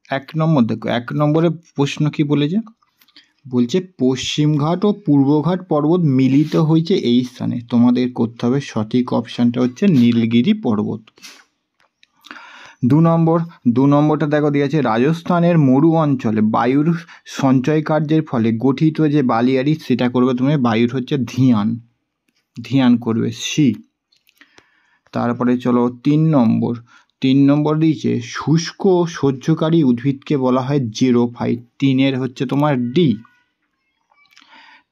1 নম্বর দেখো, 1 নম্বরে প্রশ্ন কি বলেছে, বলছে পশ্চিমঘাট ও পূর্বঘাট পর্বত মিলিত হয়েছে এই স্থানে। তোমাদের করতে হবে সঠিক অপশানটা হচ্ছে নীলগিরি পর্বত। 2 নম্বরটা দেখো দিয়েছে রাজস্থানের মরু অঞ্চলে বায়ুর সঞ্চয় কার্যের ফলে গঠিত যে বালিয়াড়ি সেটা করবে তুমি বায়ুর হচ্ছে ধিয়ান করবে সি। তারপরে চলো 3 নম্বর দিয়েছে শুষ্ক সহ্যকারী উদ্ভিদকে বলা হয় জিরোফাইট। 3 হচ্ছে তোমার ডি,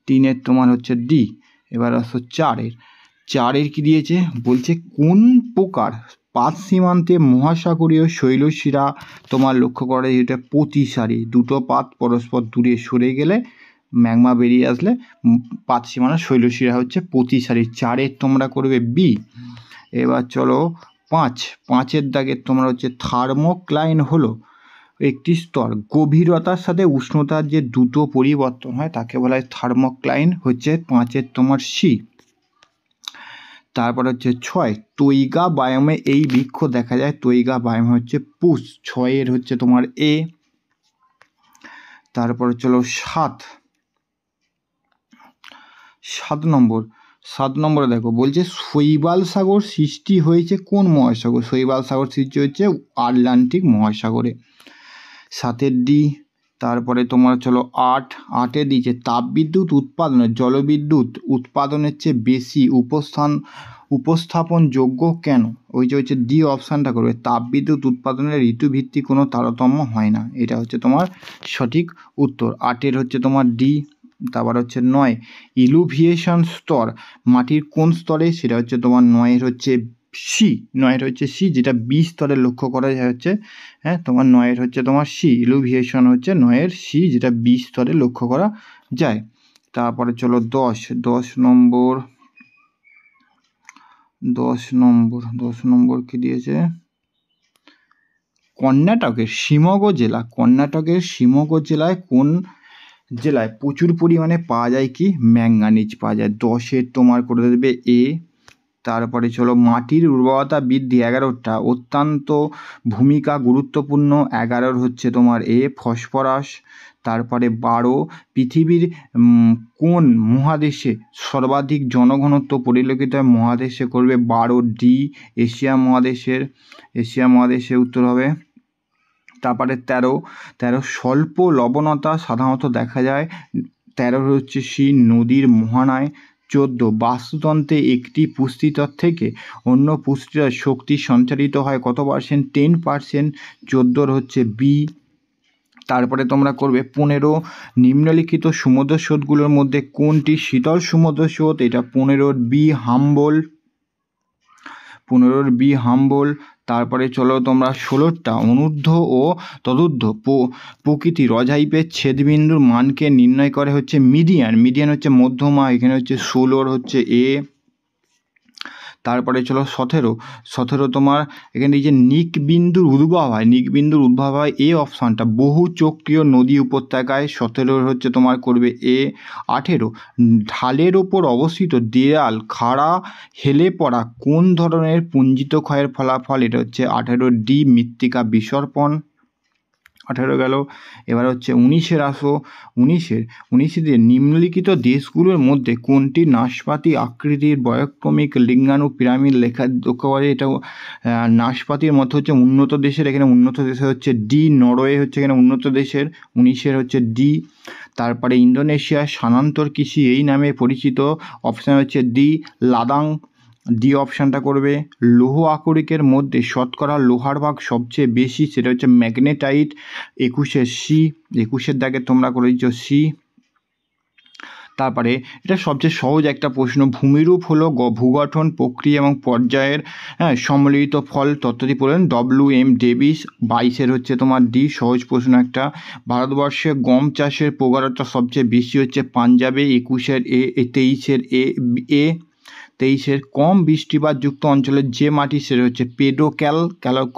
3 তোমার হচ্ছে ডি। এবার আসো 4 কি দিয়েছে, বলছে কোন প্রকার পাত সীমান্তে মহাসাগরীয় শৈলশিরা তোমার লক্ষ্য করে যেটা প্রতিসারী, দুটো পাত পরস্পর দূরে সরে গেলে ম্যাগমা বেরিয়ে আসলে পাত সীমানা শৈলশিরা হচ্ছে প্রতিসারী। 4 তোমরা করবে বি। এবার চলো 5 দাগের তোমরা হচ্ছে থার্মোক্লাইন হলো একটি স্তর, গভীরতার সাথে উষ্ণতার যে দ্রুত পরিবর্তন হয় তাকে বলা হয় থার্মোক্লাইন, হচ্ছে 5 তোমার সি। তারপর হচ্ছে 6 তৈগা বায়োমে এই বৃক্ষ দেখা যায়, তৈগা বায়োমে হচ্ছে পুষ, 6 হচ্ছে তোমার এ। তারপর চলো 7 নম্বরে দেখো বলছে শৈবাল সাগর সৃষ্টি হয়েছে কোন মহাসাগর, শৈবাল সাগর সৃষ্টি হচ্ছে আটলান্টিক মহাসাগরে। 7 ডি। তারপরে তোমার চলো 8 দিয়েছে তাপবিদ্যুৎ উৎপাদনে জলবিদ্যুৎ উৎপাদনের চেয়ে বেশি উপস্থাপনযোগ্য কেন, ওই যে হচ্ছে ডি অপশানটা করবে, তাপবিদ্যুৎ উৎপাদনের ঋতুভিত্তিক কোনো তারতম্য হয় না, এটা হচ্ছে তোমার সঠিক উত্তর। 8 হচ্ছে তোমার ডি। তারপর হচ্ছে 9 ইলুভিয়েশন স্তর মাটির কোন স্তরে, সেটা হচ্ছে তোমার 9 হচ্ছে সি, যেটা 20 স্তরে লক্ষ্য করা যায় হচ্ছে, হ্যাঁ তোমার 9 হচ্ছে তোমার সি, ইলুভিয়েশন হচ্ছে 9 সি, যেটা 20 স্তরে লক্ষ্য করা যায়। তারপরে চলো 10 নম্বর কি দিয়েছে, কর্ণাটকের শিমোগা জেলায় কোন জেলায় প্রচুর পরিমাণে পাওয়া যায় কি ম্যাঙ্গানিজ পাওয়া যায়, 10 তোমার করে দেবে এ। তারপরে চলো মাটির উর্বরতা বৃদ্ধি 11টা অত্যন্ত ভূমিকা গুরুত্বপূর্ণ, 11 হচ্ছে তোমার এ ফসফরাস। তারপরে 12 পৃথিবীর কোন মহাদেশে সর্বাধিক জনঘনত্ব পরিলক্ষিত হয়, মহাদেশে করবে 12 ডি, এশিয়া মহাদেশে উত্তর হবে। তারপরে 13 স্বল্প লবণতা সাধারণত দেখা যায়, 13 হচ্ছে সি নদীর মোহনায়। 14 বাস্তুতন্ত্রে একটি পুষ্টিতত্ত্ব থেকে অন্য পুষ্টিতত্ত্বে শক্তি সঞ্চারিত হয় কত %, 10%, 14 হচ্ছে বি। তারপরে তোমরা করবে 15 নিম্নলিখিত সমুদ্র স্রোতগুলোর মধ্যে কোনটি শীতল সমুদ্র স্রোত, এটা 15 বি হাম্বল। তারপরে চলো তোমরা 16টা অনূর্ধ্ব ও তদূর্ধ্ব প্রকৃতির অজাইপের ছেদবিন্দুর মানকে নির্ণয় করে হচ্ছে মিডিয়ান হচ্ছে মধ্যমা, এখানে হচ্ছে 16 হচ্ছে এ। তারপরে চলো 17 তোমার এখানে এই যে নিক বিন্দুর উদ্ভব হয় এ অপশানটা বহু চক্রীয় নদী উপত্যকায়, 17 হচ্ছে তোমার করবে এ। 18 ঢালের ওপর অবস্থিত দেয়াল খাড়া হেলে পড়া কোন ধরনের পুঞ্জিত ক্ষয়ের ফলাফল, এটা হচ্ছে 18 ডি মৃত্তিকা বিসর্পণ। 18 গেল। এবার হচ্ছে 19 আসো, 19 নিম্নলিখিত দেশগুলোর মধ্যে কোনটি নাশপাতি আকৃতির বয়ঃক্রমিক লিঙ্গাণু পিরামিড লেখা লক্ষ্য করে, এটা নাশপাতির মধ্যে হচ্ছে উন্নত দেশের, এখানে উন্নত দেশে হচ্ছে ডি, নরওয়ে হচ্ছে এখানে উন্নত দেশের, 19 হচ্ছে ডি। তারপরে ইন্দোনেশিয়ার স্থানান্তর কৃষি এই নামে পরিচিত, অপশান হচ্ছে ডি লাদাং, ডি অপশানটা করবে। লৌহ আকরিকের মধ্যে শতকরা লোহার ভাগ সবচেয়ে বেশি, সেটা হচ্ছে ম্যাগনেটাইট, 21 দাগে তোমরা করে দিচ্ছ সি। তারপরে এটা সবচেয়ে সহজ একটা প্রশ্ন, ভূমিরূপ হলো ভূগঠন প্রক্রিয়া এবং পর্যায়ের সম্মিলিত ফল, তত্ত্বটি পড়লেন WM ডেভিস। 22 হচ্ছে তোমার ডি, সহজ প্রশ্ন একটা। ভারতবর্ষে গম চাষের প্রগাঢ়তা সবচেয়ে বেশি হচ্ছে পাঞ্জাবে, 21 এ। 23 কম বৃষ্টিপাতযুক্ত অঞ্চলের যে মাটি সেটা হচ্ছে পেডোক্যাল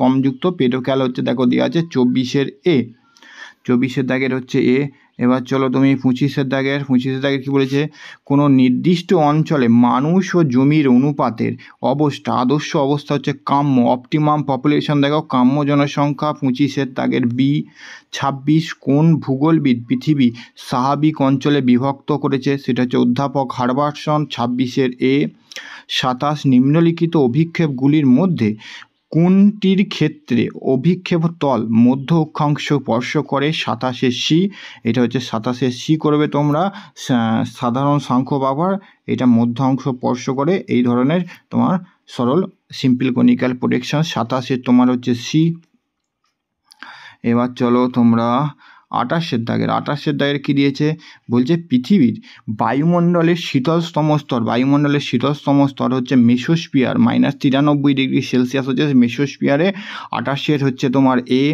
কমযুক্ত, পেডোক্যাল হচ্ছে দেখো দেওয়া আছে 24 এ, 24 দাগের হচ্ছে এ। এবার চলো তুমি 25-এর দাগের কী বলেছে, কোনো নির্দিষ্ট অঞ্চলে মানুষ ও জমির অনুপাতের অবস্থা, আদর্শ অবস্থা হচ্ছে কাম্য, অপটিমাম পপুলেশন দেখো কাম্য জনসংখ্যা। 25-এর দাগের বি। 26 কোন ভূগোলবিদ পৃথিবী স্বাভাবিক অঞ্চলে বিভক্ত করেছে, সেটা হচ্ছে অধ্যাপক হার্বার্টসন। 26-এর এ। 27 নিম্নলিখিত অভিক্ষেপগুলির মধ্যে কোনটির ক্ষেত্রে অভিক্ষেপ তল মধ্য অক্ষাংশ স্পর্শ করে, 27-এর সি। এটা হচ্ছে 27-এর সি করবে তোমরা, সাধারণ সাংখ্য ব্যবহার, এটা মধ্য অংশ স্পর্শ করে, এই ধরনের তোমার সরল সিম্পল কনিক্যাল প্রোটেকশন। 27-এর তোমার হচ্ছে সি। এবার চলো তোমরা 28-এর দাগের কী দিয়েছে, বলছে পৃথিবীর বায়ুমণ্ডলের শীতলতম স্তর হচ্ছে মেসোস্ফিয়ার, -93°C হচ্ছে মেসোস্ফিয়ারে। 28-এর হচ্ছে তোমার এ।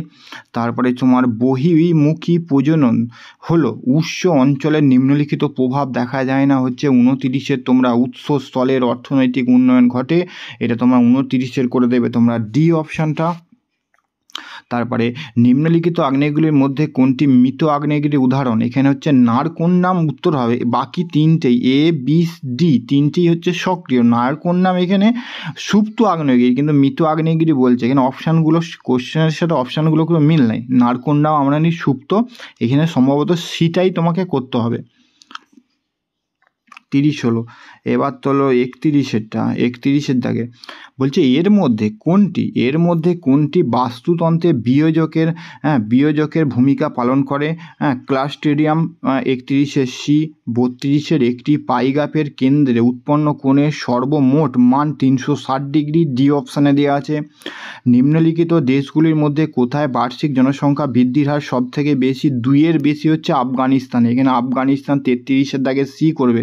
তারপরে তোমার বহির্মুখী প্রজনন হলো উৎস অঞ্চলের নিম্নলিখিত প্রভাব দেখা যায় না, হচ্ছে 29-এর তোমরা উৎসস্থলের অর্থনৈতিক উন্নয়ন ঘটে, এটা তোমরা 29-এর করে দেবে তোমরা ডি অপশানটা। তারপরে নিম্নলিখিত আগ্নেয়গুলির মধ্যে কোনটি মৃত আগ্নেয়গিরির উদাহরণ, এখানে হচ্ছে নারকোন্ডাম উত্তর হবে, বাকি তিনটেই এ বি ডি তিনটেই হচ্ছে সক্রিয়। নারকোন্ডাম এখানে সুপ্ত আগ্নেয়গিরি, কিন্তু মৃত আগ্নেয়গিরি বলছে, এখানে অপশানগুলো কোশ্চেনের সাথে অপশানগুলো কোনো মিল নাই। নারকোন্ডাম আমরা নিই সুপ্ত, এখানে সম্ভবত সিটাই তোমাকে করতে হবে। 30 হলো। এবার তোলো 31-এর দাগে বলছে এর মধ্যে কোনটি বাস্তুতন্ত্রে বিয়োজকের ভূমিকা পালন করে, ক্লাস্ট্রিডিয়াম। 31-এর সি। 32-এর একটি পাইগাপের কেন্দ্রে উৎপন্ন কোণের সর্বমোট মান 360°, ডি অপশানে দেওয়া আছে। নিম্নলিখিত দেশগুলির মধ্যে কোথায় বার্ষিক জনসংখ্যা বৃদ্ধির হার সব থেকে বেশি, 2-এর বেশি হচ্ছে আফগানিস্তানে, এখানে আফগানিস্তান। 33-এর দাগে সি করবে,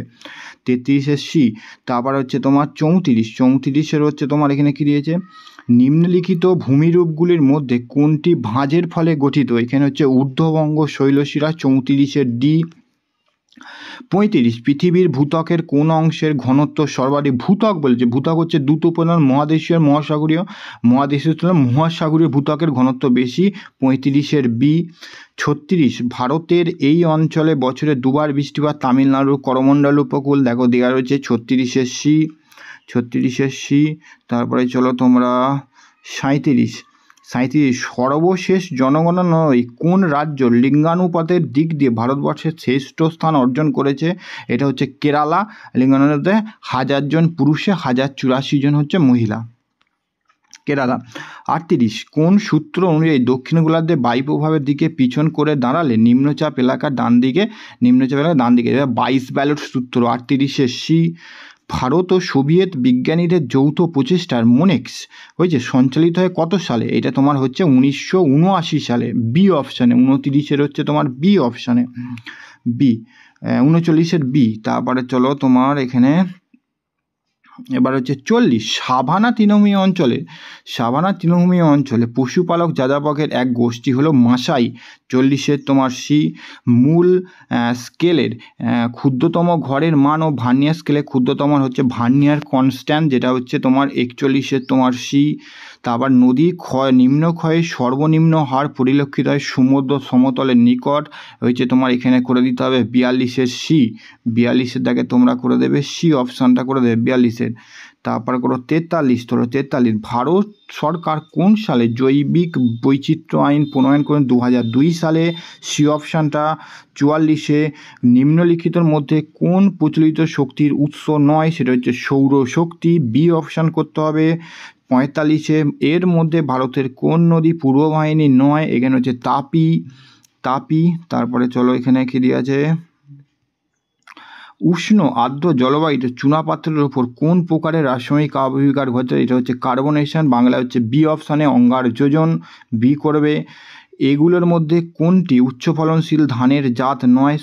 33-এর সি। তারপর হচ্ছে তোমার 34-এর হচ্ছে তোমার এখানে কী দিয়েছে, নিম্নলিখিত ভূমিরূপগুলির মধ্যে কোনটি ভাঁজের ফলে গঠিত, এখানে হচ্ছে ঊর্ধ্ববঙ্গ শৈলশিরা। 34-এর ডি। 35 পৃথিবীর ভূত্বকের কোন অংশের ঘনত্ব সর্বাধিক, ভূত্বক বলছে, ভূত্বক হচ্ছে দুটো উপাদান, মহাদেশীয় মহাসাগরীয় ভূত্বকের ঘনত্ব বেশি। 35-এর বি। 36 ভারতের এই অঞ্চলে বছরে দুবার বৃষ্টিপাত, তামিলনাড়ুর করমণ্ডল উপকূল দেখো দেওয়া রয়েছে। 36-এর সি। তারপরে চলো তোমরা 37 সর্বশেষ জনগণনায় কোন রাজ্য লিঙ্গানুপাতের দিক দিয়ে ভারতবর্ষের শ্রেষ্ঠ স্থান অর্জন করেছে, এটা হচ্ছে কেরালা। লিঙ্গানুপাতে 1000 জন পুরুষে 1084 জন হচ্ছে মহিলা, কেরালা। 38 কোন সূত্র অনুযায়ী দক্ষিণ গোলার্ধে বায়ু প্রভাবের দিকে পিছন করে দাঁড়ালে নিম্নচাপ এলাকার ডান দিকে, 22 ব্যালট সূত্র। 38-এর সি। ভারত ও সোভিয়েত বিজ্ঞানীদের যৌথ প্রচেষ্টার মোনেক্স হয়েছে সঞ্চালিত হয় কত সালে, এটা তোমার হচ্ছে 1979 সালে, বি অপশানে। 29-এর হচ্ছে তোমার বি অপশানে, বি। 39-এর বি। তারপরে চলো তোমার এখানে এবার হচ্ছে 40 সাভানা তৃণভূমি অঞ্চলে পশুপালক যাযাবকের এক গোষ্ঠী হলো মাসাই। 40-এর তোমার সি। মূল স্কেলের ক্ষুদ্রতম ঘরের মান ও ভার্নিয়ার স্কেলে ক্ষুদ্রতম হচ্ছে ভার্নিয়ার কনস্ট্যান্ট, যেটা হচ্ছে তোমার 41-এর তোমার সি। তারপর নদীর নিম্ন ক্ষয়ের সর্বনিম্ন হার পরিলক্ষিত হয় সমুদ্র সমতলের নিকট, হয়েছে তোমার এখানে করে দিতে হবে 42-এর সি। 42-এর দাগে তোমরা করে দেবে সি অপশানটা করে দেবে 42-এর। তারপর করো 43 ভারত সরকার কোন সালে জৈবিক বৈচিত্র্য আইন প্রণয়ন করেন, 2002 সালে, সি অপশানটা। 44-এ নিম্নলিখিতর মধ্যে কোন প্রচলিত শক্তির উৎস নয়, সেটা হচ্ছে সৌরশক্তি, বি অপশান করতে হবে। 45-এ এর মধ্যে ভারতের কোন নদী পূর্ব বাহিনী নয়, এখানে হচ্ছে তাপি। তারপরে চলো এখানে কি দিয়ে আছে, উষ্ণ আর্দ্র জলবায়ুতে চুনাপাথরের ওপর কোন প্রকারের রাসায়নিক আবির্ভাব ঘটে, এটা হচ্ছে কার্বনেশন, বাংলা হচ্ছে বি অপশানে অঙ্গার যোজন, বি করবে। এগুলোর মধ্যে কোনটি উচ্চ ফলনশীল ধানের জাত নয়,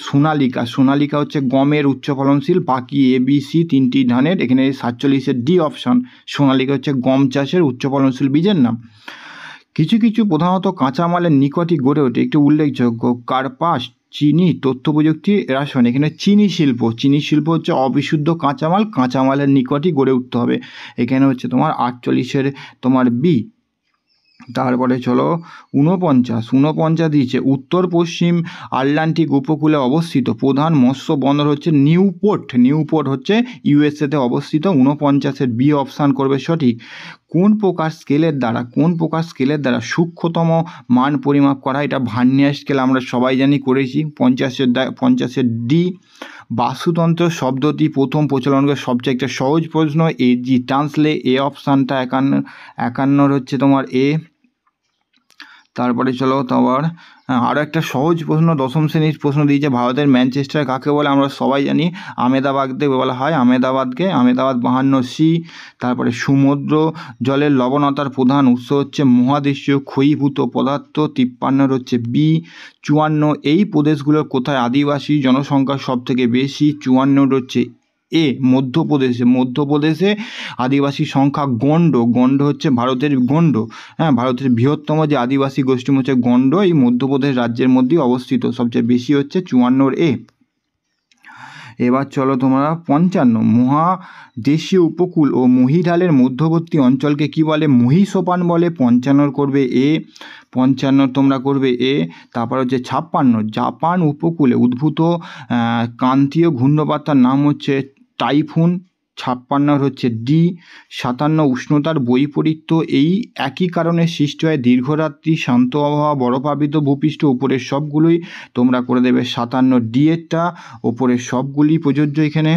সোনালিকা হচ্ছে গমের উচ্চ ফলনশীল, বাকি এ বি সি তিনটি ধানের, এখানে 47-এর ডি অপশান, সোনালিকা হচ্ছে গম চাষের উচ্চ ফলনশীল বীজের নাম। কিছু প্রধানত কাঁচামালের নিকটই গড়ে ওঠে একটি উল্লেখযোগ্য কার্পাস, চিনি, তথ্য প্রযুক্তি, রাসায়ন, এখানে চিনি শিল্প হচ্ছে অবিশুদ্ধ কাঁচামালের নিকটই গড়ে উঠতে হবে, এখানে হচ্ছে তোমার 48-এর তোমার বি। তারপরে চলো 49 দিয়েছে উত্তর পশ্চিম আটলান্টিক উপকূলে অবস্থিত প্রধান মৎস্য বন্দর হচ্ছে নিউপোর্ট হচ্ছে ইউএসএতে অবস্থিত। 49-এর বি অপশান করবে সঠিক। কোন প্রকার স্কেলের দ্বারা সূক্ষ্মতম মান পরিমাপ করা, এটা ভার্নিয়ার স্কেল আমরা সবাই জানি করেছি। 50-এর ডি। বাস্তুতন্ত্র শব্দটি প্রথম প্রচলনকে সবচেয়ে একটা সহজ প্রশ্ন, এজি ট্রান্সলে এ অপশানটা 51 হচ্ছে তোমার এ। তারপরে চলো তোমার আরও একটা সহজ প্রশ্ন, দশম শ্রেণীর প্রশ্ন দিয়েছে ভারতের ম্যানচেস্টার কাকে বলে, আমরা সবাই জানি আহমেদাবাদকে বলা হয়, আহমেদাবাদ 52 তারপরে সমুদ্র জলের লবণতার প্রধান উৎস হচ্ছে মহাদেশীয় ক্ষয়ীভূত পদার্থ, 53 হচ্ছে বি। 54 এই প্রদেশগুলোর কোথায় আদিবাসী জনসংখ্যা সব থেকে বেশি, 54 হচ্ছে এ মধ্যপ্রদেশে আদিবাসী সংখ্যা গণ্ড হচ্ছে ভারতের ভারতের বৃহত্তম যে আদিবাসী গোষ্ঠী হচ্ছে গণ্ড, এই মধ্যপ্রদেশ রাজ্যের মধ্যেই অবস্থিত, সবচেয়ে বেশি হচ্ছে 54 এ। এবার চলো তোমরা 55 মহাদেশীয় উপকূল ও মহীঢালের মধ্যবর্তী অঞ্চলকে কি বলে, মহীসোপান বলে, 55 করবে এ। 55 তোমরা করবে এ। তারপর হচ্ছে 56 জাপান উপকূলে উদ্ভূত ক্রান্তীয় ঘূর্ণিঝড়টার নাম হচ্ছে টাইফুন, 56 হচ্ছে ডি। 57 উষ্ণতার বৈপরীত্য এই একই কারণে সৃষ্টি হয় দীর্ঘরাত্রি, শান্ত আবহাওয়া, বরফাবৃত ভূপৃষ্ঠ, উপরের সবগুলোই তোমরা করে দেবে 57 ডি এরটা, ওপরের সবগুলি প্রযোজ্য এখানে।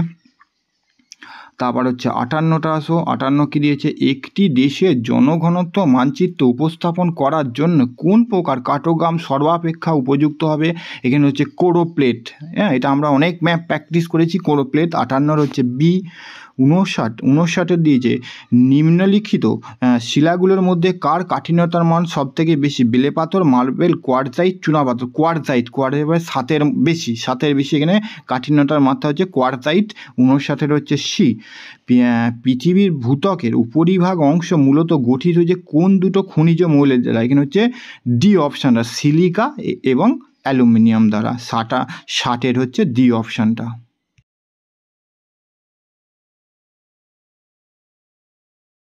তারপর হচ্ছে 58টা আসো, 58 কি দিয়েছে, একটি দেশের জনঘনত্ব মানচিত্র উপস্থাপন করার জন্য কোন প্রকার কার্টোগ্রাম সর্বাপেক্ষা উপযুক্ত হবে, এখানে হচ্ছে কোরোপ্লেট। হ্যাঁ, এটা আমরা অনেক ম্যাপ প্র্যাকটিস করেছি, কোরোপ্লেট। 58 হচ্ছে বি। 59 দিয়েছে নিম্নলিখিত শিলাগুলোর মধ্যে কার কাঠিন্যতার মান সব থেকে বেশি, বেলে পাথর, মার্বেল, কোয়ার্টজাইট, চুনাপাথর। কোয়ার্টজাইট 7-এর বেশি এখানে কাঠিন্যতার মাত্রা হচ্ছে কোয়ার্টজাইট। 59 হচ্ছে সি। পৃথিবীর ভূত্বকের উপরিভাগ অংশ মূলত গঠিত হয়েছে কোন দুটো খনিজ মৌলের দ্বারা, এখানে হচ্ছে ডি অপশানটা, সিলিকা এবং অ্যালুমিনিয়াম দ্বারা। 60 হচ্ছে ডি অপশানটা।